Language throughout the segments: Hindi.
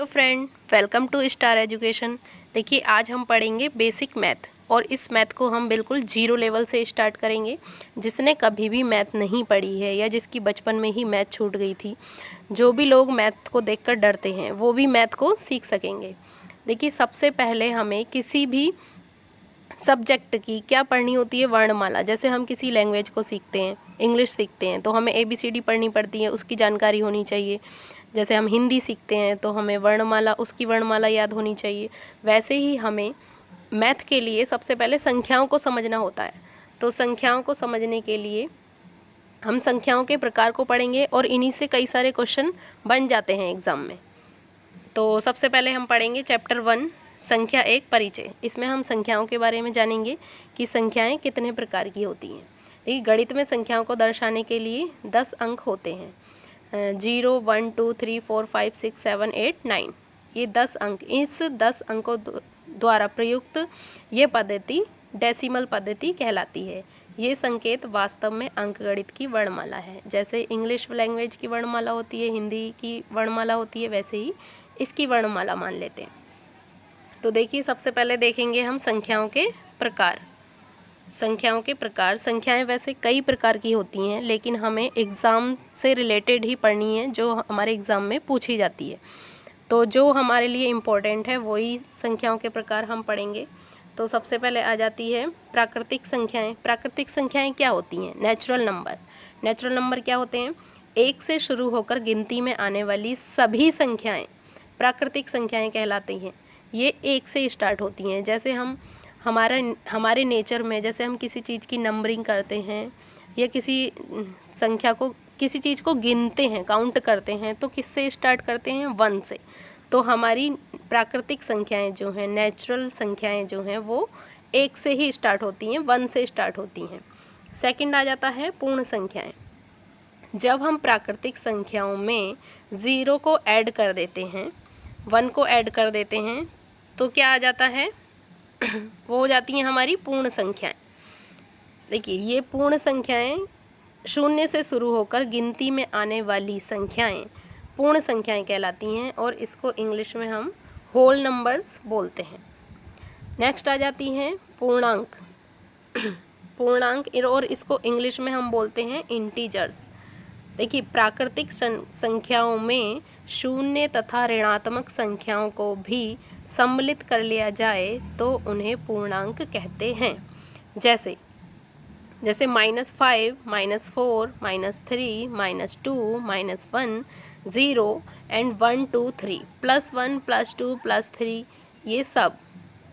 Hello friend, welcome to Star Education. देखिए, आज हम पढ़ेंगे बेसिक मैथ और इस मैथ को हम बिल्कुल जीरो लेवल से स्टार्ट करेंगे। जिसने कभी भी मैथ नहीं पढ़ी है या जिसकी बचपन में ही मैथ छूट गई थी, जो भी लोग मैथ को देखकर डरते हैं वो भी मैथ को सीख सकेंगे। देखिए, सबसे पहले हमें किसी भी सब्जेक्ट की क्या पढ़नी होती है, वर्णमाला। जैसे हम किसी लैंग्वेज को सीखते हैं, इंग्लिश सीखते हैं, तो हमें ABCD पढ़नी पड़ती है, उसकी जानकारी होनी चाहिए। जैसे हम हिंदी सीखते हैं तो हमें वर्णमाला, उसकी वर्णमाला याद होनी चाहिए। वैसे ही हमें मैथ के लिए सबसे पहले संख्याओं को समझना होता है। तो संख्याओं को समझने के लिए हम संख्याओं के प्रकार को पढ़ेंगे और इन्हीं से कई सारे क्वेश्चन बन जाते हैं एग्ज़ाम में। तो सबसे पहले हम पढ़ेंगे चैप्टर 1, संख्या 1, परिचय। इसमें हम संख्याओं के बारे में जानेंगे कि संख्याएं कितने प्रकार की होती हैं। देखिए, गणित में संख्याओं को दर्शाने के लिए 10 अंक होते हैं। 0, 1, 2, 3, 4, 5, 6, 7, 8, 9, ये 10 अंक। इस 10 अंकों द्वारा प्रयुक्त ये पद्धति डेसिमल पद्धति कहलाती है। ये संकेत वास्तव में अंकगणित की वर्णमाला है। जैसे इंग्लिश लैंग्वेज की वर्णमाला होती है, हिंदी की वर्णमाला होती है, वैसे ही इसकी वर्णमाला मान लेते हैं। तो देखिए, सबसे पहले देखेंगे हम संख्याओं के प्रकार। संख्याओं के प्रकार, संख्याएं वैसे कई प्रकार की होती हैं, लेकिन हमें एग्ज़ाम से रिलेटेड ही पढ़नी है, जो हमारे एग्ज़ाम में पूछी जाती है। तो जो हमारे लिए इम्पोर्टेंट है वही संख्याओं के प्रकार हम पढ़ेंगे। तो सबसे पहले आ जाती है प्राकृतिक संख्याएं। प्राकृतिक संख्याएं क्या होती हैं? Natural number. नेचुरल नंबर क्या होते हैं? 1 से शुरू होकर गिनती में आने वाली सभी संख्याएं प्राकृतिक संख्याएं कहलाती हैं। ये 1 से स्टार्ट होती हैं। जैसे हमारे नेचर में, जैसे हम किसी चीज़ की नंबरिंग करते हैं या किसी संख्या को, किसी चीज़ को गिनते हैं, काउंट करते हैं, तो किससे स्टार्ट करते हैं? 1 से। तो हमारी प्राकृतिक संख्याएं जो हैं, नेचुरल संख्याएं जो हैं, वो 1 से ही स्टार्ट होती हैं, 1 से स्टार्ट होती हैं। सेकंड आ जाता है पूर्ण संख्याएं। जब हम प्राकृतिक संख्याओं में 0 को ऐड कर देते हैं, 1 को ऐड कर देते हैं, तो क्या आ जाता है? वो हो जाती हैं हमारी पूर्ण संख्याएं। देखिए, ये पूर्ण संख्याएं 0 से शुरू होकर गिनती में आने वाली संख्याएं पूर्ण संख्याएं कहलाती हैं और इसको इंग्लिश में हम होल नंबर्स बोलते हैं। नेक्स्ट आ जाती हैं पूर्णांक। पूर्णांक, और इसको इंग्लिश में हम बोलते हैं इंटीजर्स। देखिए, प्राकृतिक संख्याओं में 0 तथा ऋणात्मक संख्याओं को भी सम्मिलित कर लिया जाए तो उन्हें पूर्णांक कहते हैं। जैसे -5, -4, -3, -2, -1, 0 एंड 1, 2, 3, +1, +2, +3, ये सब।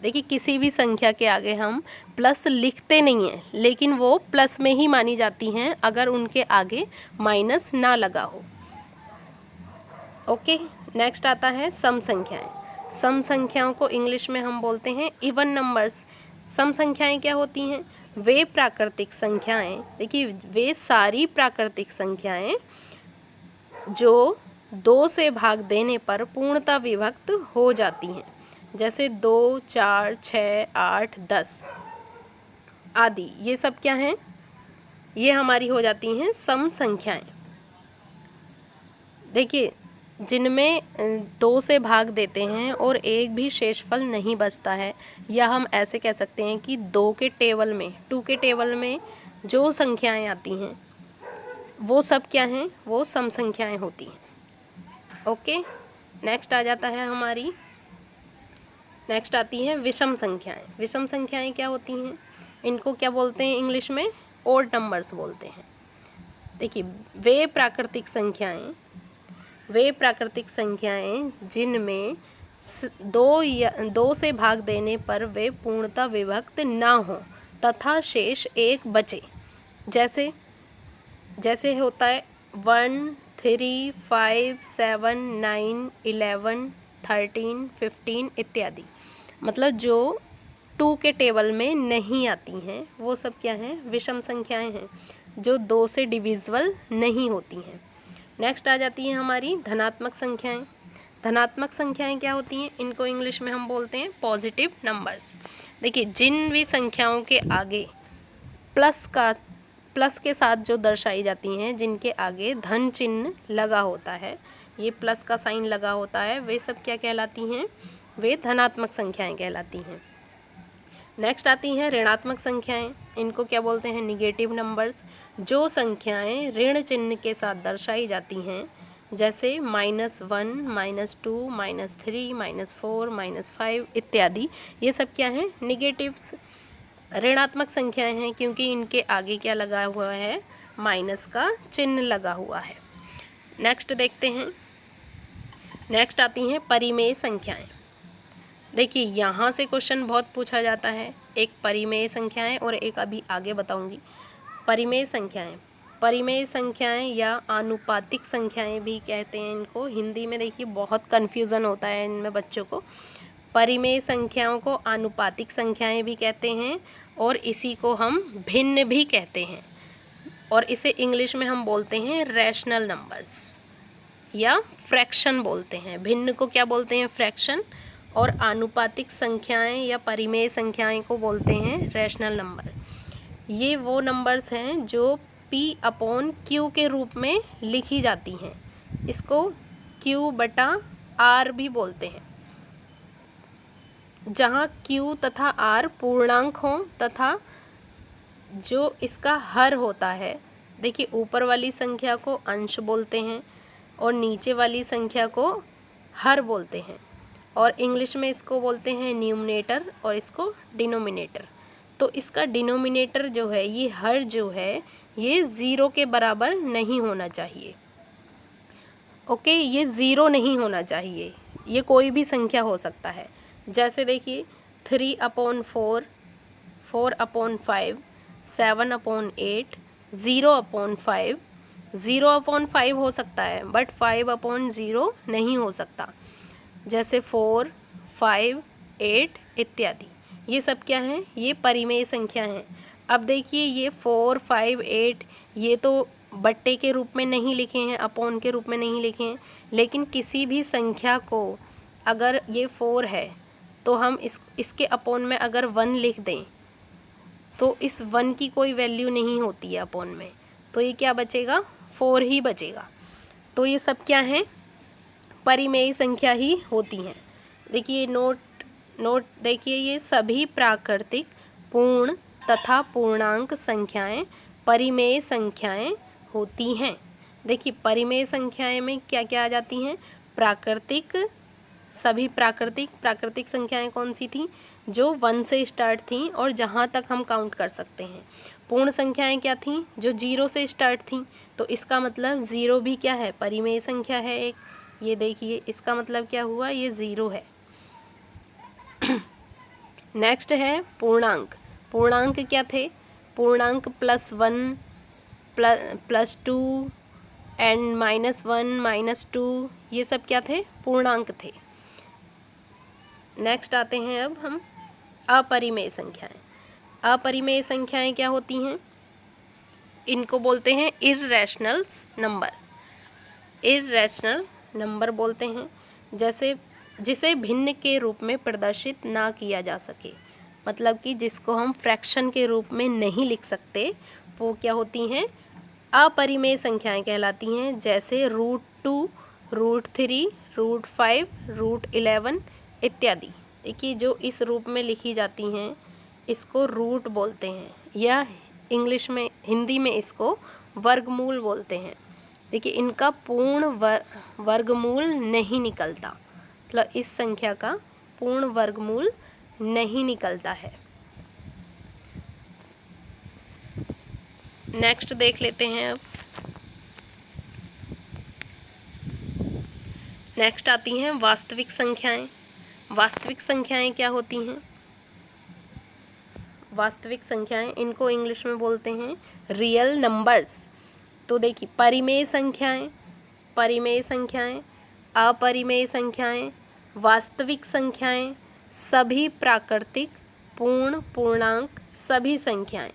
देखिए, किसी भी संख्या के आगे हम प्लस लिखते नहीं हैं, लेकिन वो प्लस में ही मानी जाती हैं अगर उनके आगे माइनस ना लगा हो। ओके, नेक्स्ट आता है सम संख्याएं। सम संख्याओं को इंग्लिश में हम बोलते हैं इवन नंबर्स। सम संख्याएं क्या होती हैं? वे प्राकृतिक संख्याएं, देखिए, वे सारी प्राकृतिक संख्याएं जो 2 से भाग देने पर पूर्णतः विभक्त हो जाती हैं। जैसे 2, 4, 6, 8, 10 आदि, ये सब क्या हैं? ये हमारी हो जाती हैं सम संख्याएं। देखिए, जिनमें 2 से भाग देते हैं और एक भी शेषफल नहीं बचता है, या हम ऐसे कह सकते हैं कि 2 के टेबल में जो संख्याएं आती हैं वो सब क्या हैं? वो सम संख्याएं होती हैं। ओके, नेक्स्ट आ जाता है नेक्स्ट आती हैं विषम संख्याएं। विषम संख्याएं क्या होती हैं? इनको क्या बोलते हैं इंग्लिश में? ओड नंबर्स बोलते हैं। देखिए, वे प्राकृतिक संख्याएं जिनमें 2 से भाग देने पर वे पूर्णतः विभक्त ना हो तथा शेष एक बचे। जैसे होता है 1, 3, 5, 7, 9, 11, 13, 15 इत्यादि। मतलब जो 2 के टेबल में नहीं आती हैं वो सब क्या हैं? विषम संख्याएं हैं, जो 2 से डिविजिबल नहीं होती हैं। नेक्स्ट आ जाती हैं हमारी धनात्मक संख्याएं। धनात्मक संख्याएं क्या होती हैं? इनको इंग्लिश में हम बोलते हैं पॉजिटिव नंबर्स। देखिए, जिन भी संख्याओं के आगे प्लस के साथ जो दर्शाई जाती हैं, जिनके आगे धन चिन्ह लगा होता है, ये प्लस का साइन लगा होता है, वे सब क्या कहलाती हैं? वे धनात्मक संख्याएं कहलाती हैं। नेक्स्ट आती हैं ऋणात्मक संख्याएं। इनको क्या बोलते हैं? Negative numbers. जो संख्याएं ऋण चिन्ह के साथ दर्शाई जाती हैं, जैसे -1, -2, -3, -4, -5 इत्यादि, ये सब क्या हैं? निगेटिव्स, ऋणात्मक संख्याएं हैं, क्योंकि इनके आगे क्या लगा हुआ है? माइनस का चिन्ह लगा हुआ है। नेक्स्ट देखते हैं। नेक्स्ट आती हैं परिमेय संख्याएं। देखिए यहाँ से क्वेश्चन बहुत पूछा जाता है, एक परिमेय संख्याएं और एक अभी आगे बताऊंगी। परिमेय संख्याएं, परिमेय संख्याएं या आनुपातिक संख्याएं भी कहते हैं इनको। हिंदी में देखिए बहुत कन्फ्यूज़न होता है इनमें बच्चों को। परिमेय संख्याओं को आनुपातिक संख्याएं भी कहते हैं और इसी को हम भिन्न भी कहते हैं, और इसे इंग्लिश में हम बोलते हैं रैशनल नंबर्स या फ्रैक्शन बोलते हैं। भिन्न को क्या बोलते हैं? फ्रैक्शन, और आनुपातिक संख्याएं या परिमेय संख्याएं को बोलते हैं रैशनल नंबर। ये वो नंबर्स हैं जो P/Q के रूप में लिखी जाती हैं। इसको Q/R भी बोलते हैं, जहाँ Q तथा R पूर्णांक हों तथा जो इसका हर होता है, देखिए ऊपर वाली संख्या को अंश बोलते हैं और नीचे वाली संख्या को हर बोलते हैं, और इंग्लिश में इसको बोलते हैं न्यूमरेटर और इसको डिनोमिनेटर। तो इसका डिनोमिनेटर जो है, ये हर जो है, ये 0 के बराबर नहीं होना चाहिए। ओके, ये 0 नहीं होना चाहिए, ये कोई भी संख्या हो सकता है। जैसे देखिए 3/4, 4/5, 7/8, 0/5, 0/5 हो सकता है, बट 5/0 नहीं हो सकता। जैसे 4, 5, 8 इत्यादि, ये सब क्या हैं? ये परिमेय संख्या हैं। अब देखिए ये 4, 5, 8 ये तो बट्टे के रूप में नहीं लिखे हैं, अपॉन के रूप में नहीं लिखे हैं, लेकिन किसी भी संख्या को अगर ये 4 है तो हम इसके अपॉन में अगर 1 लिख दें तो इस 1 की कोई वैल्यू नहीं होती है अपॉन में, तो ये क्या बचेगा? 4 ही बचेगा। तो ये सब क्या हैं? परिमेय संख्या ही होती हैं। देखिए नोट देखिए, ये सभी प्राकृतिक, पूर्ण तथा पूर्णांक संख्याएं परिमेय संख्याएं होती हैं। देखिए परिमेय संख्याएं में क्या क्या आ जाती हैं? प्राकृतिक, सभी प्राकृतिक संख्याएं कौन सी थी? जो 1 से स्टार्ट थी और जहां तक हम काउंट कर सकते हैं। पूर्ण संख्याएं क्या थी? जो 0 से स्टार्ट थी। तो इसका मतलब 0 भी क्या है? परिमेय संख्या है एक। ये देखिए इसका मतलब क्या हुआ? ये 0 है। नेक्स्ट है पूर्णांक। पूर्णांक क्या थे? पूर्णांक +1, +2 एंड -1, -2, ये सब क्या थे? पूर्णांक थे। नेक्स्ट आते हैं अब हम अपरिमेय संख्याएं। अपरिमेय संख्याएं क्या होती हैं? इनको बोलते हैं इर्रेशनल नंबर। इर्रेशनल नंबर बोलते हैं जैसे जिसे भिन्न के रूप में प्रदर्शित ना किया जा सके, मतलब कि जिसको हम फ्रैक्शन के रूप में नहीं लिख सकते, वो क्या होती हैं? अपरिमेय संख्याएं कहलाती हैं। जैसे √2, √3, √5, √11 इत्यादि। देखिए जो इस रूप में लिखी जाती हैं इसको रूट बोलते हैं, या इंग्लिश में, हिंदी में इसको वर्गमूल बोलते हैं। देखिए इनका पूर्ण वर्गमूल नहीं निकलता, मतलब इस संख्या का पूर्ण वर्गमूल नहीं निकलता है। नेक्स्ट देख लेते हैं अब। नेक्स्ट आती हैं वास्तविक संख्याएं। वास्तविक संख्याएं क्या होती हैं? वास्तविक संख्याएं, इनको इंग्लिश में बोलते हैं रियल नंबर्स। तो देखिए परिमेय संख्याएं, अपरिमेय संख्याएं, वास्तविक संख्याएं, सभी प्राकृतिक, पूर्ण, पूर्णांक, सभी संख्याएं,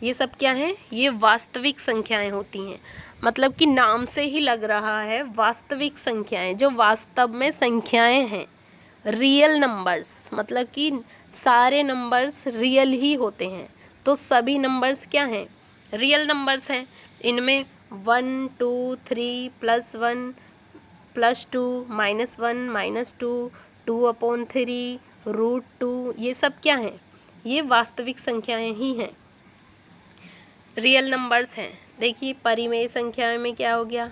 ये सब क्या हैं? ये वास्तविक संख्याएं होती हैं। मतलब कि नाम से ही लग रहा है वास्तविक संख्याएं, जो वास्तव में संख्याएं हैं। रियल नंबर्स मतलब कि सारे नंबर्स रियल ही होते हैं, तो सभी नंबर्स क्या हैं? रियल नंबर्स हैं। इनमें 1, 2, 3, +1, +2, -1, -2, 2/3, √2, ये सब क्या हैं? ये वास्तविक संख्याएं ही हैं, रियल नंबर्स हैं। देखिए परिमेय संख्याएं में क्या हो गया,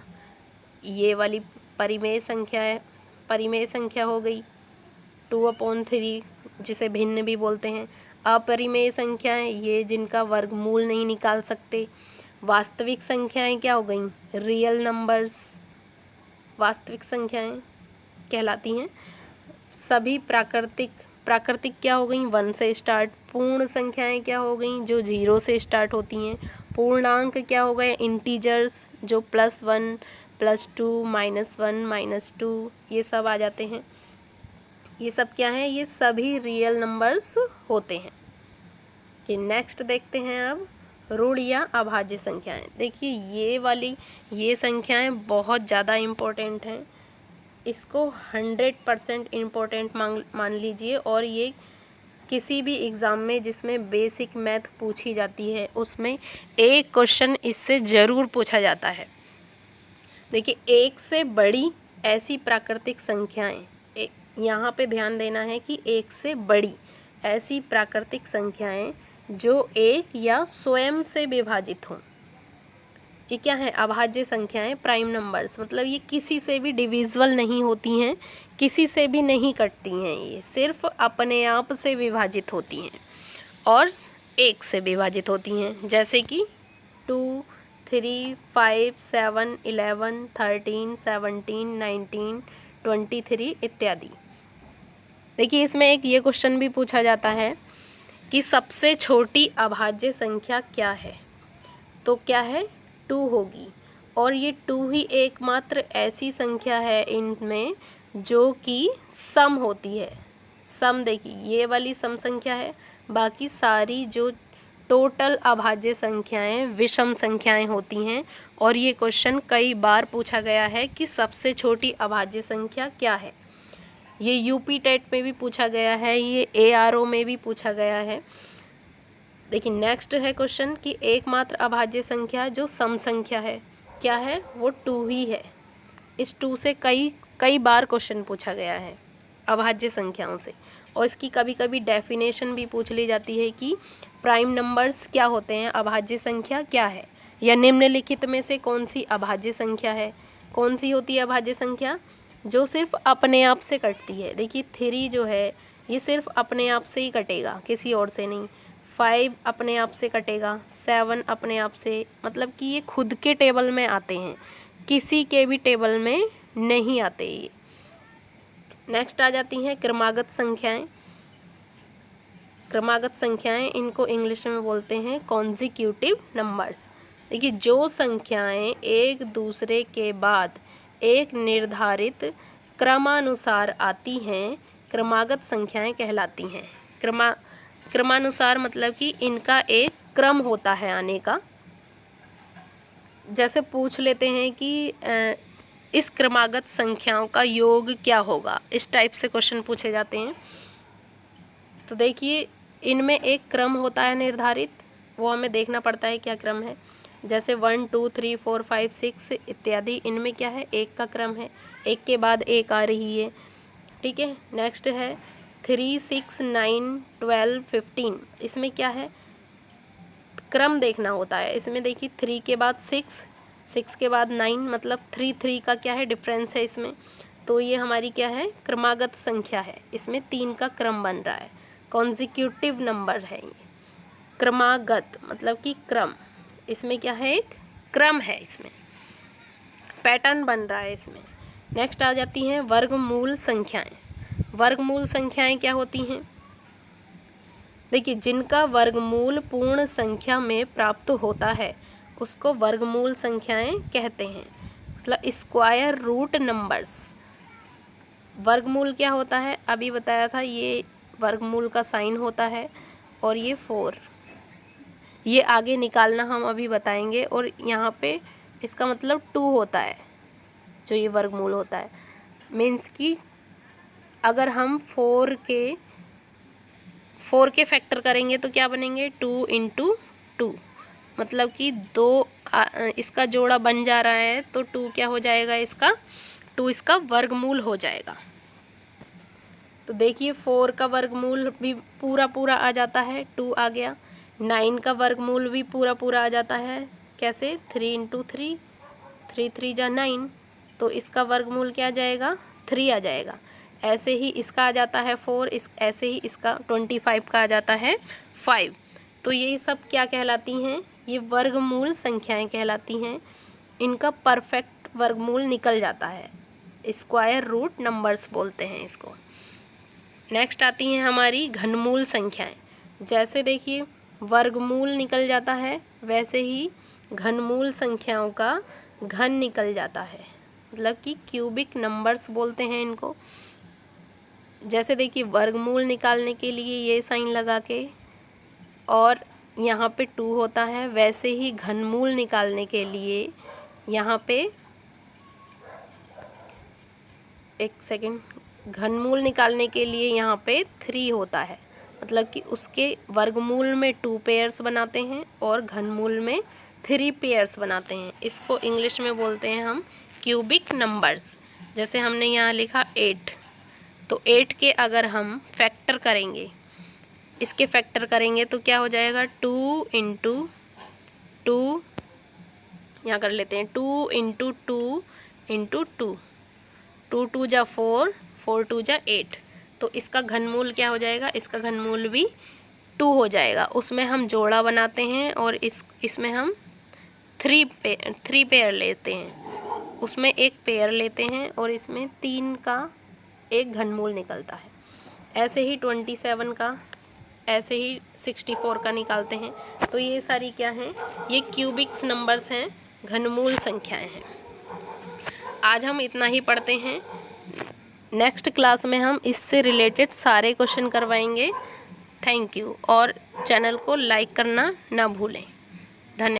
ये वाली परिमेय संख्या हो गई 2/3, जिसे भिन्न भी बोलते हैं। अपरिमेय संख्याएं, ये जिनका वर्गमूल नहीं निकाल सकते। वास्तविक संख्याएं क्या हो गई, रियल नंबर्स वास्तविक संख्याएं कहलाती हैं। सभी प्राकृतिक क्या हो गई, 1 से स्टार्ट। पूर्ण संख्याएं क्या हो गई, जो 0 से स्टार्ट होती हैं। पूर्णांक क्या हो गए, इंटीजर्स, जो +1, +2, -1, -2, ये सब आ जाते हैं। ये सब क्या है, ये सभी रियल नंबर्स होते हैं। कि नेक्स्ट देखते हैं अब ऋण या अभाज्य संख्याएं। देखिए ये संख्याएं बहुत ज़्यादा इम्पोर्टेंट हैं, इसको 100% इम्पोर्टेंट मान लीजिए। और ये किसी भी एग्ज़ाम में जिसमें बेसिक मैथ पूछी जाती है उसमें एक क्वेश्चन इससे ज़रूर पूछा जाता है। देखिए एक से बड़ी ऐसी प्राकृतिक संख्याएं, यहाँ पे ध्यान देना है कि एक से बड़ी ऐसी प्राकृतिक संख्याएं जो एक या स्वयं से विभाजित हों, ये क्या है, अभाज्य संख्याएं, प्राइम नंबर्स। मतलब ये किसी से भी डिविजिबल नहीं होती हैं, किसी से भी नहीं कटती हैं, ये सिर्फ अपने आप से विभाजित होती हैं और एक से विभाजित होती हैं। जैसे कि 2, 3, 5, 7, 11, 13, 17, 19, 23 इत्यादि। देखिए इसमें एक ये क्वेश्चन भी पूछा जाता है कि सबसे छोटी अभाज्य संख्या क्या है, तो क्या है, 2 होगी। और ये 2 ही एकमात्र ऐसी संख्या है इनमें जो कि सम होती है। सम देखिए ये वाली सम संख्या है, बाकी सारी जो टोटल अभाज्य संख्याएं विषम संख्याएं होती हैं। और ये क्वेश्चन कई बार पूछा गया है कि सबसे छोटी अभाज्य संख्या क्या है। ये यूपी टेट में भी पूछा गया है, ये ARO में भी पूछा गया है। देखिए नेक्स्ट है क्वेश्चन कि एकमात्र अभाज्य संख्या जो सम संख्या है क्या है, वो 2 ही है। इस 2 से कई बार क्वेश्चन पूछा गया है अभाज्य संख्याओं से। और इसकी कभी कभी डेफिनेशन भी पूछ ली जाती है कि प्राइम नंबर्स क्या होते हैं, अभाज्य संख्या क्या है, या निम्नलिखित में से कौन सी अभाज्य संख्या है। कौन सी होती है अभाज्य संख्या, जो सिर्फ अपने आप से कटती है। देखिए 3 जो है ये सिर्फ अपने आप से ही कटेगा, किसी और से नहीं। 5 अपने आप से कटेगा, 7 अपने आप से, मतलब कि ये खुद के टेबल में आते हैं, किसी के भी टेबल में नहीं आते ये। नेक्स्ट आ जाती हैं क्रमागत संख्याएं। क्रमागत संख्याएं इनको इंग्लिश में बोलते हैं कॉन्जिक्यूटिव नंबर्स। देखिए जो संख्याएं एक दूसरे के बाद एक निर्धारित क्रमानुसार आती हैं क्रमागत संख्याएं कहलाती हैं। क्रमानुसार मतलब कि इनका एक क्रम होता है आने का। जैसे पूछ लेते हैं कि इस क्रमागत संख्याओं का योग क्या होगा, इस टाइप से क्वेश्चन पूछे जाते हैं। तो देखिए इनमें एक क्रम होता है निर्धारित, वो हमें देखना पड़ता है क्या क्रम है। जैसे 1, 2, 3, 4, 5, 6 इत्यादि, इनमें क्या है, एक का क्रम है, एक के बाद एक आ रही है। ठीक है, नेक्स्ट है 3, 6, 9, 12, 15, इसमें क्या है, क्रम देखना होता है। इसमें देखिए 3 के बाद 6, 6 के बाद 9, मतलब 3 का क्या है, डिफरेंस है इसमें। तो ये हमारी क्या है, क्रमागत संख्या है, इसमें 3 का क्रम बन रहा है, कॉन्जिक्यूटिव नंबर है ये। क्रमागत मतलब कि क्रम, इसमें क्या है, एक क्रम है, इसमें पैटर्न बन रहा है इसमें। नेक्स्ट आ जाती हैं वर्गमूल संख्याएं। वर्गमूल संख्याएं क्या होती हैं, देखिए जिनका वर्गमूल पूर्ण संख्या में प्राप्त होता है उसको वर्गमूल संख्याएं कहते हैं, मतलब स्क्वायर रूट नंबर्स। वर्गमूल क्या होता है, अभी बताया था, ये वर्गमूल का साइन होता है और ये 4, ये आगे निकालना हम अभी बताएंगे। और यहाँ पे इसका मतलब 2 होता है, जो ये वर्गमूल होता है। मीन्स कि अगर हम 4 के फैक्टर करेंगे तो क्या बनेंगे, 2 × 2, मतलब कि 2 इसका जोड़ा बन जा रहा है तो 2 क्या हो जाएगा, इसका 2 इसका वर्गमूल हो जाएगा। तो देखिए 4 का वर्गमूल भी पूरा पूरा आ जाता है, 2 आ गया। 9 का वर्गमूल भी पूरा पूरा आ जाता है, कैसे 3 × 3, 3 3 जा 9, तो इसका वर्गमूल क्या आ जाएगा 3 आ जाएगा। ऐसे ही इसका आ जाता है 4, ऐसे ही इसका 25 का आ जाता है 5। तो ये सब क्या कहलाती हैं, ये वर्गमूल संख्याएं कहलाती हैं। इनका परफेक्ट वर्गमूल निकल जाता है, स्क्वायर रूट नंबर्स बोलते हैं इसको। नेक्स्ट आती हैं हमारी घनमूल संख्याएं। जैसे देखिए वर्गमूल निकल जाता है, वैसे ही घनमूल संख्याओं का घन निकल जाता है, मतलब कि क्यूबिक नंबर्स बोलते हैं इनको। जैसे देखिए वर्गमूल निकालने के लिए ये साइन लगा के और यहाँ पे 2 होता है, वैसे ही घनमूल निकालने के लिए यहाँ पे, एक सेकेंड, घनमूल निकालने के लिए यहाँ पे 3 होता है, मतलब कि उसके वर्गमूल में 2 पेयर्स बनाते हैं और घनमूल में 3 पेयर्स बनाते हैं। इसको इंग्लिश में बोलते हैं हम क्यूबिक नंबर्स। जैसे हमने यहाँ लिखा 8, तो 8 के अगर हम फैक्टर करेंगे, इसके फैक्टर करेंगे तो क्या हो जाएगा 2 × 2, यहाँ कर लेते हैं 2 × 2 × 2, 2 2 जा 4, 4 2 जा 8। तो इसका घनमूल क्या हो जाएगा, इसका घनमूल भी 2 हो जाएगा। उसमें हम जोड़ा बनाते हैं और इसमें हम 3 पेयर लेते हैं, उसमें एक पेयर लेते हैं और इसमें 3 का एक घनमूल निकलता है। ऐसे ही 27 का, ऐसे ही 64 का निकालते हैं। तो ये सारी क्या हैं, ये क्यूबिक्स नंबर्स हैं, घनमूल संख्याएं हैं। आज हम इतना ही पढ़ते हैं। नेक्स्ट क्लास में हम इससे रिलेटेड सारे क्वेश्चन करवाएंगे। थैंक यू, और चैनल को लाइक करना ना भूलें।